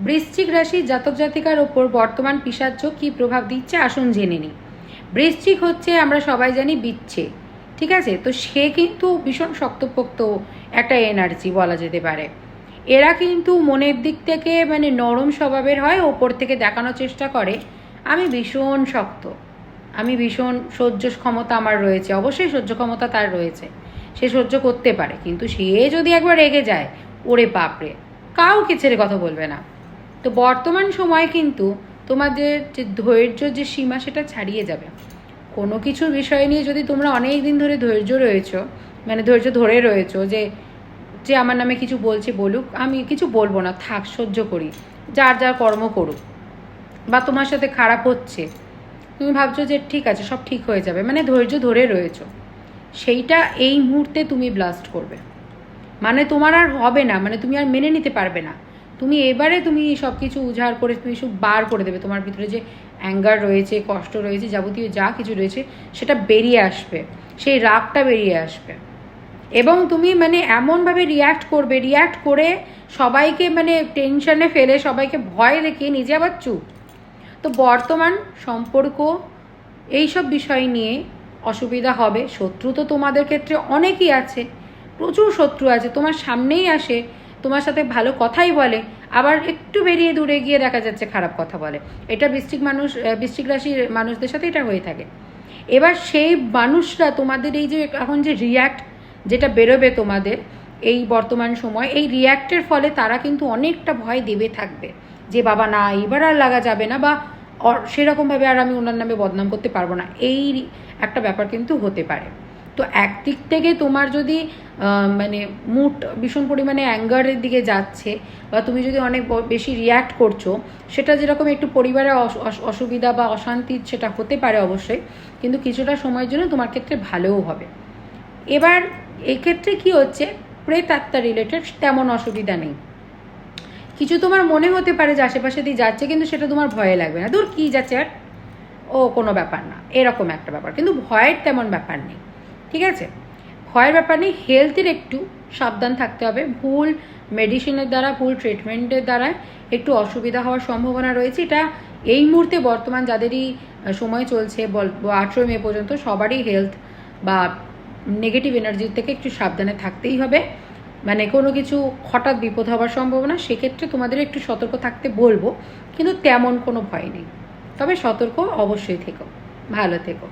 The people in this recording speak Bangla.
বৃশ্চিক রাশি জাতক জাতিকার ওপর বর্তমান পিশাচযোগ কী প্রভাব দিচ্ছে আসুন জেনে নিই। বৃশ্চিক হচ্ছে আমরা সবাই জানি বিচ্ছে, ঠিক আছে? তো সে কিন্তু ভীষণ শক্তপোক্ত একটা এনার্জি বলা যেতে পারে। এরা কিন্তু মনের দিক থেকে মানে নরম স্বভাবের হয়, ওপর থেকে দেখানোর চেষ্টা করে আমি ভীষণ শক্ত, আমি ভীষণ সহ্য ক্ষমতা আমার রয়েছে। অবশ্যই সহ্য ক্ষমতা তার রয়েছে, সে সহ্য করতে পারে, কিন্তু সে যদি একবার রেগে যায় ওরে বাপরে কাউকে ছেড়ে কথা বলবে না। তো বর্তমান সময় কিন্তু তোমাদের যে ধৈর্য যে সীমা সেটা ছাড়িয়ে যাবে। কোনো কিছু বিষয় নিয়ে যদি তোমরা অনেক দিন ধরে ধৈর্য রয়েছো, মানে ধৈর্য ধরে রয়েছো যে যে আমার নামে কিছু বলছে বলুক, আমি কিছু বলবো না, থাক সহ্য করি, যার যার কর্ম করুক, বা তোমার সাথে খারাপ হচ্ছে তুমি ভাবছো যে ঠিক আছে সব ঠিক হয়ে যাবে, মানে ধৈর্য ধরে রয়েছো, সেইটা এই মুহূর্তে তুমি ব্লাস্ট করবে। মানে তোমার আর হবে না, মানে তুমি আর মেনে নিতে পারবে না। তুমি এবারে তুমি সব কিছু উজাড় করে তুমি সব বার করে দেবে। তোমার ভিতরে যে অ্যাঙ্গার রয়েছে, কষ্ট রয়েছে, যাবতীয় যা কিছু রয়েছে সেটা বেরিয়ে আসবে, সেই রাগটা বেরিয়ে আসবে। এবং তুমি মানে এমনভাবে রিয়্যাক্ট করে সবাইকে মানে টেনশনে ফেলে, সবাইকে ভয় দেখিয়ে নিজে আবার চুপ। তো বর্তমান সম্পর্ক এইসব বিষয় নিয়ে অসুবিধা হবে। শত্রু তো তোমাদের ক্ষেত্রে অনেকই আছে, প্রচুর শত্রু আছে, তোমার সামনেই আসে, তোমার সাথে ভালো কথাই বলে, আবার একটু বেরিয়ে দূরে গিয়ে দেখা যাচ্ছে খারাপ কথা বলে। এটা বৃশ্চিক রাশির মানুষদের সাথে এটা হয়ে থাকে। এবার সেই মানুষরা তোমাদের এই যে এখন যে রিয়্যাক্ট যেটা বেরোবে তোমাদের এই বর্তমান সময়, এই রিয়্যাক্টের ফলে তারা কিন্তু অনেকটা ভয় দেবে থাকবে যে বাবা না এবার আর লাগা যাবে না, বা সেরকমভাবে আর আমি ওনার নামে বদনাম করতে পারবো না, এই একটা ব্যাপার কিন্তু হতে পারে। তো একদিক থেকে তোমার যদি মানে মুড ভীষণ পরিমাণে অ্যাঙ্গারের দিকে যাচ্ছে, বা তুমি যদি অনেক বেশি রিয়্যাক্ট করছো, সেটা যেরকম একটু পরিবারের অসুবিধা বা অশান্তি সেটা হতে পারে অবশ্যই, কিন্তু কিছুটা সময়ের জন্য তোমার ক্ষেত্রে ভালোও হবে। এবার এই ক্ষেত্রে কি হচ্ছে, প্রেতাত্মা রিলেটেড তেমন অসুবিধা নেই। কিছু তোমার মনে হতে পারে যে আশেপাশে দিয়ে যাচ্ছে, কিন্তু সেটা তোমার ভয়ে লাগবে না, দূর কী যাচ্ছে আর, ও কোনো ব্যাপার না, এরকম একটা ব্যাপার, কিন্তু ভয়ের তেমন ব্যাপার নেই, ঠিক আছে? ভয়ের ব্যাপার নেই। হেলথের একটু সাবধান থাকতে হবে। ভুল মেডিসিনের দ্বারা, ভুল ট্রিটমেন্টের দ্বারা একটু অসুবিধা হওয়ার সম্ভাবনা রয়েছে। এটা এই মুহূর্তে বর্তমান যাদেরই সময় চলছে 18 মে পর্যন্ত সবারই হেলথ বা নেগেটিভ এনার্জির থেকে একটু সাবধানে থাকতেই হবে। মানে কোনো কিছু হঠাৎ বিপদ হওয়ার সম্ভাবনা, সেক্ষেত্রে তোমাদের একটু সতর্ক থাকতে বলবো, কিন্তু তেমন কোনো ভয় নেই। তবে সতর্ক অবশ্যই থেকো, ভালো থেকো।